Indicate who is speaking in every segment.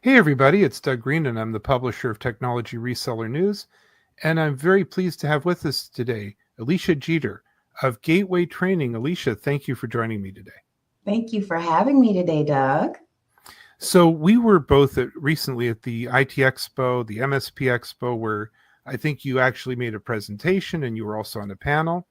Speaker 1: Hey, everybody, it's Doug Green, and I'm the publisher of Technology Reseller News. And I'm very pleased to have with us today Alecia Geter of Gaitway Training. Alecia, thank you for joining me today.
Speaker 2: Thank you for having me today, Doug.
Speaker 1: So we were both recently at the IT Expo, the MSP Expo, where I think you actually made a presentation and you were also on a panel.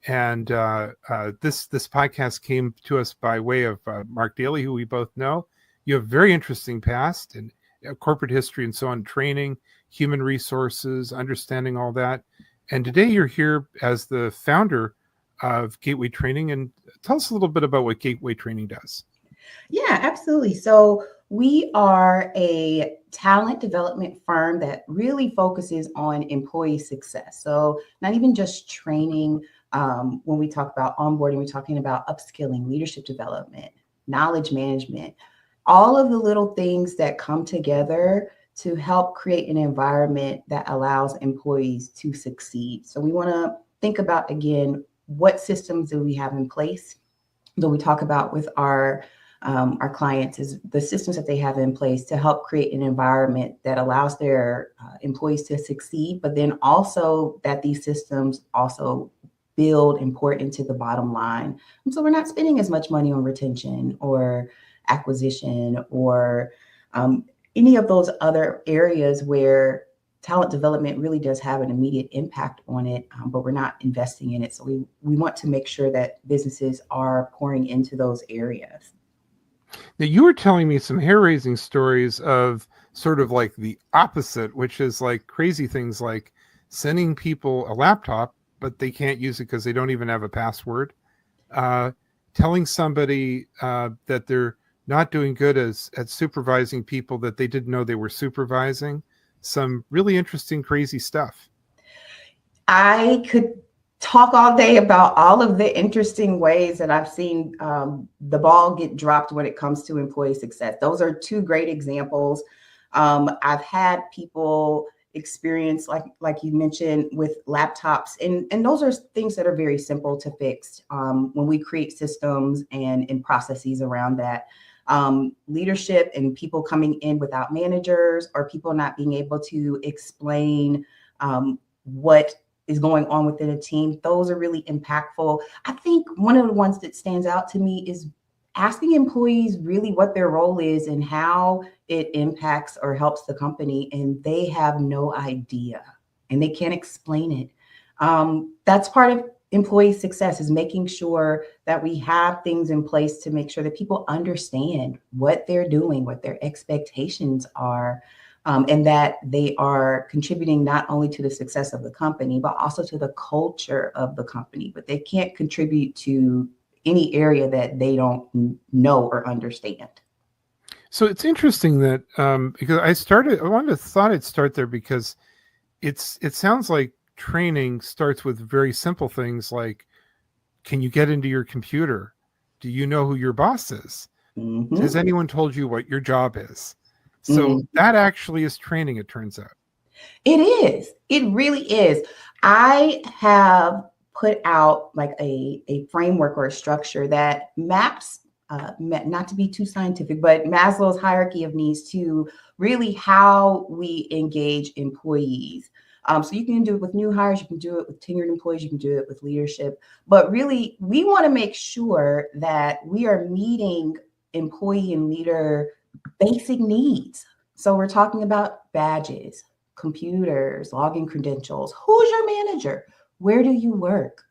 Speaker 1: And this podcast came to us by way of Mark Daly, who we both know. You have very interesting past and corporate history and so on, training, human resources, understanding all that. And today you're here as the founder of Gaitway Training. And tell us a little bit about what Gaitway Training does.
Speaker 2: Yeah, absolutely. So we are a talent development firm that really focuses on employee success. So not even just training. When we talk about onboarding, we're talking about upskilling, leadership development, knowledge management, all of the little things that come together to help create an environment that allows employees to succeed. So we want to think about, again, what systems do we have in place? That we talk about with our clients is the systems that they have in place to help create an environment that allows their employees to succeed, but then also that these systems also build and pour into the bottom line. And so we're not spending as much money on retention or acquisition or any of those other areas where talent development really does have an immediate impact on it, but we're not investing in it. So we want to make sure that businesses are pouring into those areas.
Speaker 1: Now, you were telling me some hair-raising stories of sort of like the opposite, which is like crazy things like sending people a laptop, but they can't use it because they don't even have a password. Telling somebody that they're not doing good at supervising people that they didn't know they were supervising. Some really interesting, crazy stuff.
Speaker 2: I could talk all day about all of the interesting ways that I've seen the ball get dropped when it comes to employee success. Those are two great examples. I've had people experience, like you mentioned, with laptops, and those are things that are very simple to fix when we create systems and processes around that. Leadership and people coming in without managers or people not being able to explain what is going on within a team. Those are really impactful. I think one of the ones that stands out to me is asking employees really what their role is and how it impacts or helps the company, and they have no idea and they can't explain it. That's part of employee success, is making sure that we have things in place to make sure that people understand what they're doing, what their expectations are, and that they are contributing not only to the success of the company, but also to the culture of the company. But they can't contribute to any area that they don't know or understand.
Speaker 1: So it's interesting that because thought I'd start there because it sounds like training starts with very simple things like, can you get into your computer? Do you know who your boss is?
Speaker 2: Mm-hmm.
Speaker 1: Has anyone told you what your job is? So that actually is training, it turns out.
Speaker 2: It is. It really is. I have put out like a framework or a structure that maps, not to be too scientific, but Maslow's hierarchy of needs to really how we engage employees. So you can do it with new hires, you can do it with tenured employees, you can do it with leadership. But really, we want to make sure that we are meeting employee and leader basic needs. So we're talking about badges, computers, login credentials. Who's your manager? Where do you work?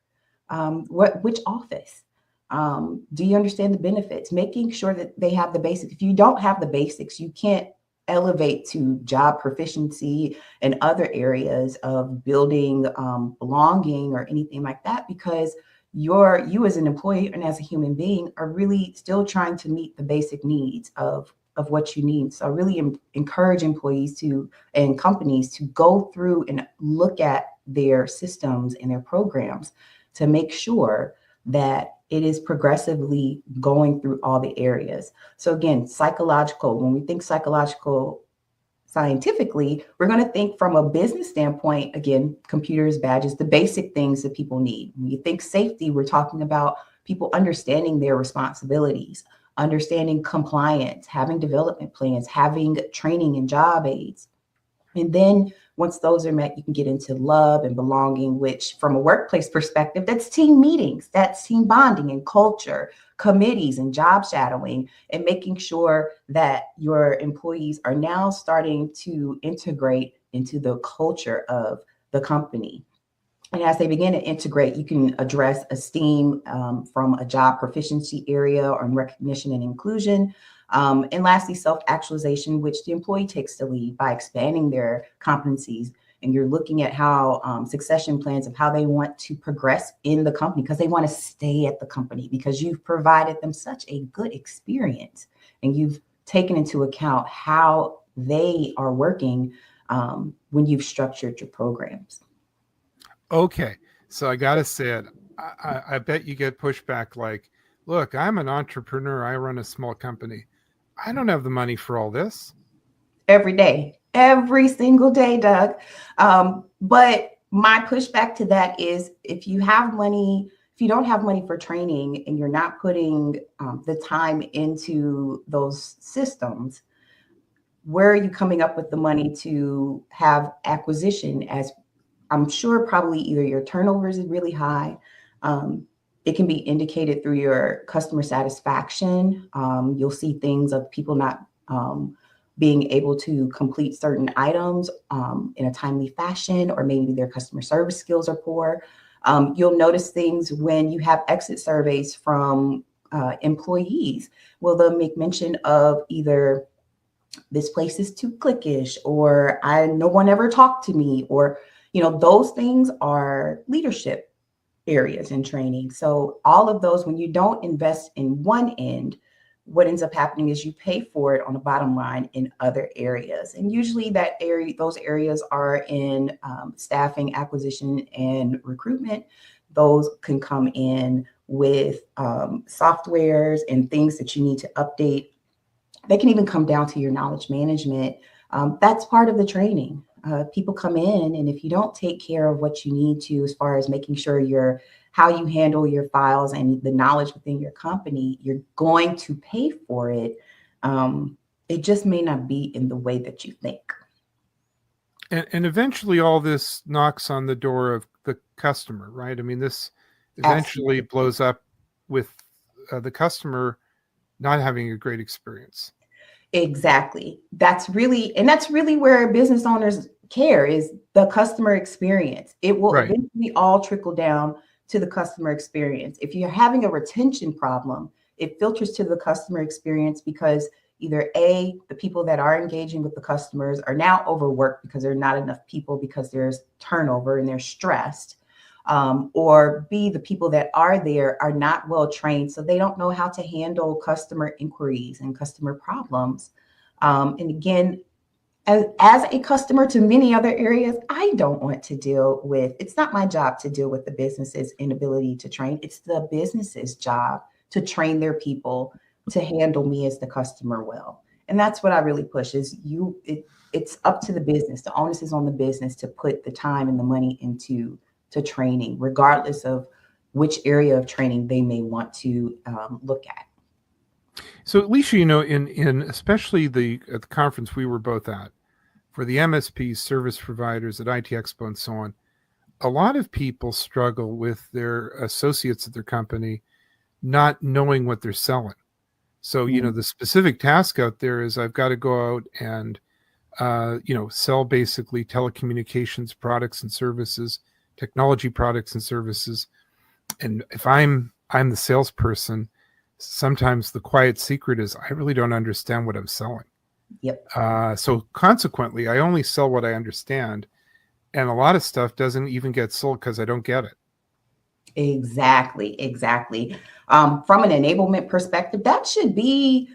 Speaker 2: Which office? Do you understand the benefits? Making sure that they have the basics. If you don't have the basics, you can't elevate to job proficiency and other areas of building belonging or anything like that, because you as an employee and as a human being are really still trying to meet the basic needs of what you need. So I really encourage employees and companies to go through and look at their systems and their programs to make sure that it is progressively going through all the areas. So again, psychological, when we think psychological scientifically, we're going to think from a business standpoint, again, computers, badges, the basic things that people need. When you think safety, we're talking about people understanding their responsibilities. understanding compliance, having development plans, having training and job aids. And then once those are met, you can get into love and belonging, which from a workplace perspective, that's team meetings, that's team bonding and culture, committees and job shadowing, and making sure that your employees are now starting to integrate into the culture of the company. And as they begin to integrate, you can address esteem from a job proficiency area or in recognition and inclusion. And lastly, self-actualization, which the employee takes the lead by expanding their competencies. And you're looking at how succession plans of how they want to progress in the company because they want to stay at the company because you've provided them such a good experience and you've taken into account how they are working when you've structured your programs.
Speaker 1: Okay, so I gotta say it. I bet you get pushback like, "Look, I'm an entrepreneur. I run a small company. I don't have the money for all this."
Speaker 2: Every day, every single day, Doug. But my pushback to that is if you have money, if you don't have money for training and you're not putting the time into those systems, where are you coming up with the money to have acquisition? As I'm sure probably either your turnover is really high. It can be indicated through your customer satisfaction. You'll see things of people not being able to complete certain items in a timely fashion, or maybe their customer service skills are poor. You'll notice things when you have exit surveys from employees. Well, they'll make mention of either this place is too cliquish, or no one ever talked to me, or those things are leadership areas in training. So all of those, when you don't invest in one end, what ends up happening is you pay for it on the bottom line in other areas. And usually those areas are in staffing, acquisition, and recruitment. Those can come in with softwares and things that you need to update. They can even come down to your knowledge management. That's part of the training. People come in, and if you don't take care of what you need to, as far as making sure how you handle your files and the knowledge within your company, you're going to pay for it. It just may not be in the way that you think.
Speaker 1: And eventually all this knocks on the door of the customer, right? I mean, this eventually blows up with the customer not having a great experience.
Speaker 2: Exactly. That's really where business owners care, is the customer experience. It will eventually all trickle down to the customer experience. If you're having a retention problem, it filters to the customer experience because either A, the people that are engaging with the customers are now overworked because there are not enough people because there's turnover and they're stressed. Or B, the people that are there are not well trained, so they don't know how to handle customer inquiries and customer problems. And again, as a customer to many other areas, I don't want to deal with, it's not my job to deal with the business's inability to train. It's the business's job to train their people to handle me as the customer well. And that's what I really push is it's up to the business. The onus is on the business to put the time and the money into training, regardless of which area of training they may want to look at.
Speaker 1: So Alecia, in especially at the conference we were both at for the MSPs, service providers at IT Expo and so on, a lot of people struggle with their associates at their company not knowing what they're selling. So, the specific task out there is I've got to go out and, sell basically telecommunications products and services, technology products and services. And if I'm the salesperson, sometimes the quiet secret is I really don't understand what I'm selling.
Speaker 2: Yep.
Speaker 1: So consequently, I only sell what I understand. And a lot of stuff doesn't even get sold because I don't get it.
Speaker 2: Exactly. From an enablement perspective, that should be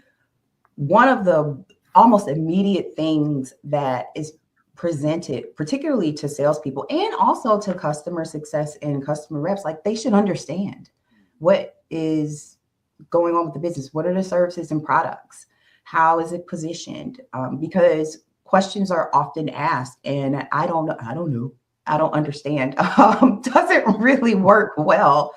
Speaker 2: one of the almost immediate things that is presented, particularly to salespeople and also to customer success and customer reps. Like, they should understand what is going on with the business. What are the services and products? How is it positioned? Because questions are often asked, and I don't know, I don't understand. Doesn't really work well.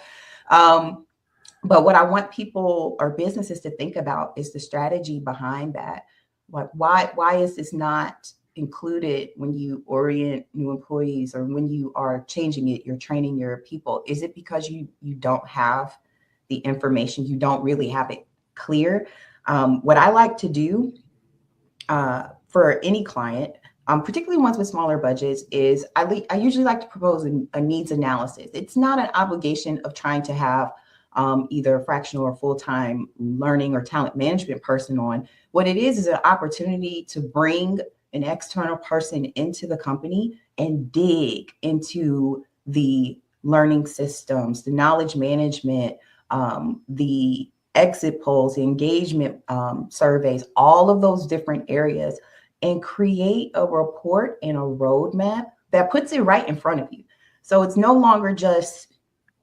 Speaker 2: But what I want people or businesses to think about is the strategy behind that. Like, why is this not included when you orient new employees, or when you are changing it, you're training your people? Is it because you don't have the information, you don't really have it clear? What I like to do for any client, particularly ones with smaller budgets, is I usually like to propose a needs analysis. It's not an obligation of trying to have either a fractional or full-time learning or talent management person on. What it is an opportunity to bring an external person into the company and dig into the learning systems, the knowledge management, the exit polls, the engagement surveys, all of those different areas, and create a report and a roadmap that puts it right in front of you. So it's no longer just,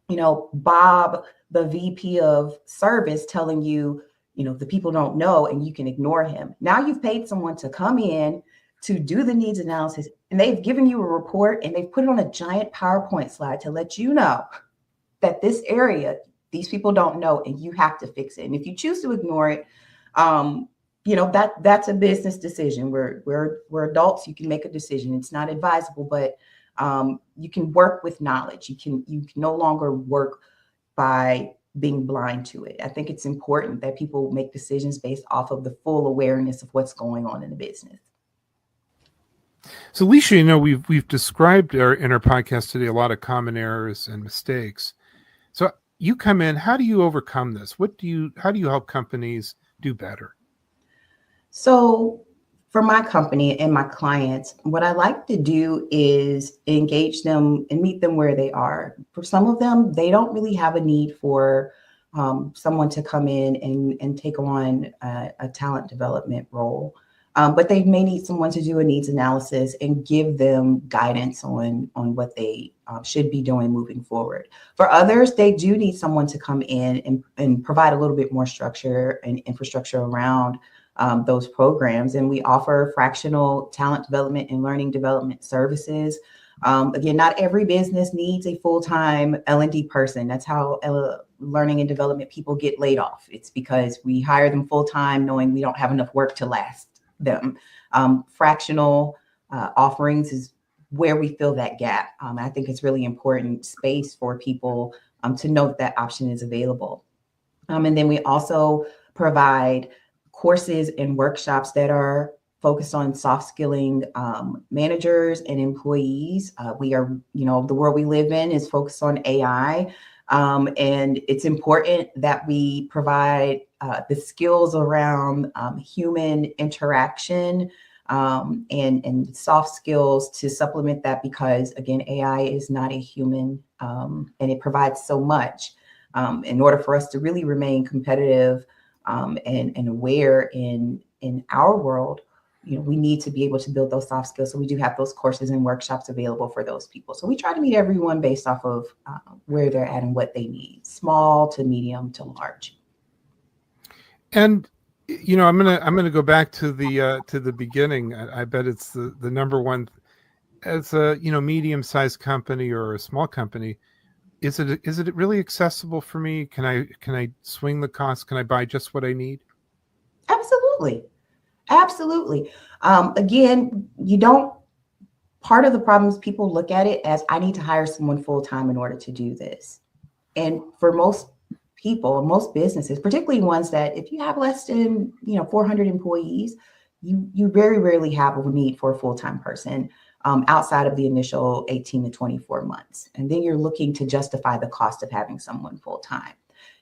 Speaker 2: Bob, the VP of service, telling you, the people don't know and you can ignore him. Now you've paid someone to come in to do the needs analysis, and they've given you a report and they've put it on a giant PowerPoint slide to let you know that this area, these people don't know, and you have to fix it. And if you choose to ignore it, that's a business decision. We're adults. You can make a decision. It's not advisable, but you can work with knowledge. You can no longer work by being blind to it. I think it's important that people make decisions based off of the full awareness of what's going on in the business.
Speaker 1: So, Alecia, we've described in our podcast today a lot of common errors and mistakes. So, you come in. How do you overcome this? How do you help companies do better?
Speaker 2: So, for my company and my clients, what I like to do is engage them and meet them where they are. For some of them, they don't really have a need for someone to come in and take on a talent development role. But they may need someone to do a needs analysis and give them guidance on what they should be doing moving forward. For others, they do need someone to come in and provide a little bit more structure and infrastructure around those programs. And we offer fractional talent development and learning development services. Again, not every business needs a full-time L&D person. That's how learning and development people get laid off. It's because we hire them full-time knowing we don't have enough work to last them. Fractional offerings is where we fill that gap. I think it's really important space for people to know that option is available. And then we also provide courses and workshops that are focused on soft skilling managers and employees. We are, the world we live in is focused on AI. And it's important that we provide the skills around human interaction and soft skills to supplement that, because again, AI is not a human, and it provides so much. In order for us to really remain competitive and aware in our world, we need to be able to build those soft skills. So we do have those courses and workshops available for those people. So we try to meet everyone based off of where they're at and what they need, small to medium to large.
Speaker 1: And I'm gonna go back to the beginning. I bet it's the number one, as a medium-sized company or a small company. Is it really accessible for me? Can I swing the cost? Can I buy just what I need?
Speaker 2: Absolutely. Again, part of the problem is people look at it as, I need to hire someone full-time in order to do this. And for most people, most businesses, particularly ones that if you have less than 400 employees, you very rarely have a need for a full-time person outside of the initial 18 to 24 months. And then you're looking to justify the cost of having someone full-time.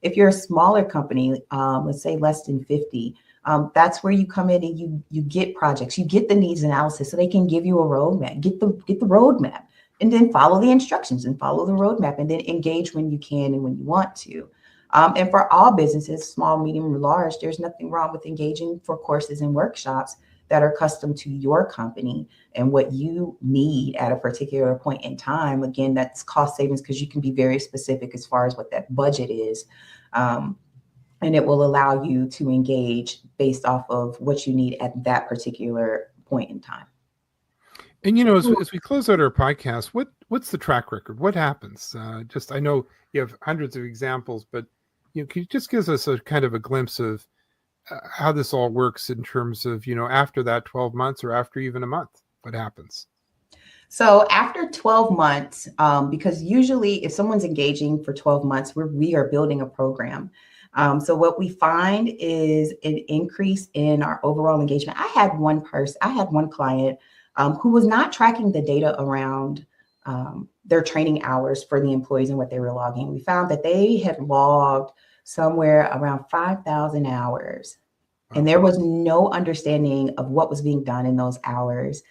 Speaker 2: If you're a smaller company, let's say less than 50, that's where you come in and you get projects, you get the needs analysis, so they can give you a roadmap, get the roadmap, and then follow the instructions and follow the roadmap, and then engage when you can and when you want to. And for all businesses, small, medium, or large, there's nothing wrong with engaging for courses and workshops that are custom to your company and what you need at a particular point in time. Again, that's cost savings because you can be very specific as far as what that budget is. And it will allow you to engage based off of what you need at that particular point in time.
Speaker 1: And as we close out our podcast, what's the track record? What happens? I know you have hundreds of examples, but can you just give us a kind of a glimpse of how this all works in terms of, after that 12 months or after even a month, what happens?
Speaker 2: So after 12 months, because usually if someone's engaging for 12 months, we are building a program. So what we find is an increase in our overall engagement. I had one client who was not tracking the data around their training hours for the employees and what they were logging. We found that they had logged somewhere around 5,000 hours. And there was no understanding of what was being done in those hours.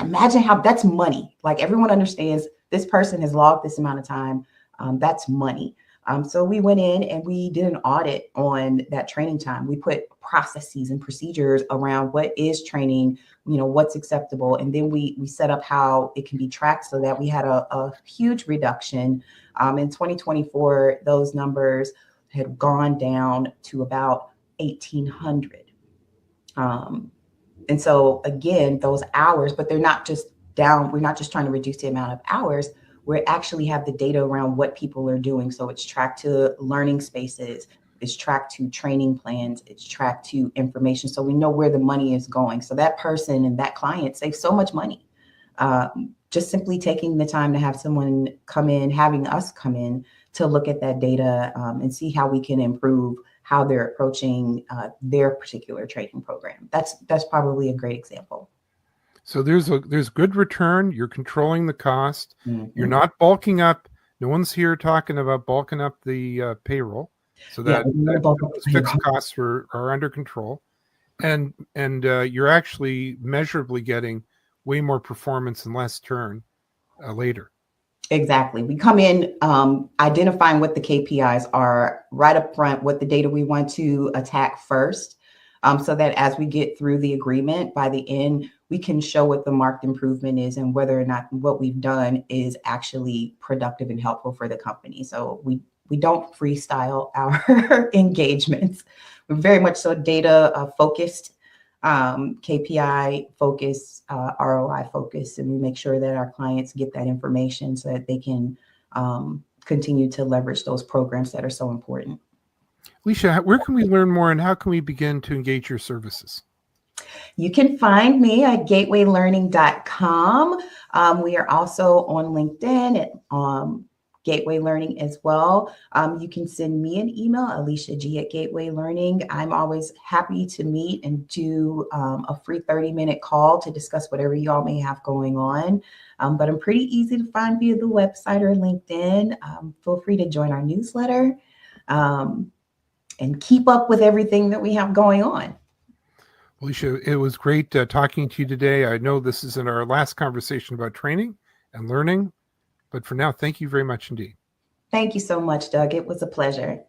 Speaker 2: Imagine how that's money. Like everyone understands this person has logged this amount of time. That's money. So we went in and we did an audit on that training time. We put processes and procedures around what is training, what's acceptable. And then we set up how it can be tracked so that we had a huge reduction. In 2024, those numbers had gone down to about 1,800. And so again, those hours, but they're not just down. We're not just trying to reduce the amount of hours. We actually have the data around what people are doing. So it's tracked to learning spaces, it's tracked to training plans, it's tracked to information. So we know where the money is going. So that person and that client saves so much money. Just simply taking the time to have someone come in, having us come in to look at that data and see how we can improve how they're approaching their particular training program. That's probably a great example.
Speaker 1: So there's good return. You're controlling the cost.
Speaker 2: Mm-hmm.
Speaker 1: You're not bulking up. No one's here talking about bulking up the payroll, so that those fixed costs are under control, and you're actually measurably getting way more performance and less churn later.
Speaker 2: Exactly. We come in identifying what the KPIs are right up front, what the data we want to attack first, so that as we get through the agreement, by the end, we can show what the marked improvement is and whether or not what we've done is actually productive and helpful for the company. So we don't freestyle our engagements. We're very much so data focused, KPI focused, ROI focused, and we make sure that our clients get that information so that they can continue to leverage those programs that are so important.
Speaker 1: Alecia, where can we learn more and how can we begin to engage your services?
Speaker 2: You can find me at gaitwaylearning.com. We are also on LinkedIn at Gaitway Learning as well. You can send me an email, aleciag@gaitwaylearning. I'm always happy to meet and do a free 30-minute call to discuss whatever y'all may have going on. But I'm pretty easy to find via the website or LinkedIn. Feel free to join our newsletter and keep up with everything that we have going on.
Speaker 1: Alecia, it was great talking to you today. I know this isn't our last conversation about training and learning, but for now, thank you very much indeed.
Speaker 2: Thank you so much, Doug. It was a pleasure.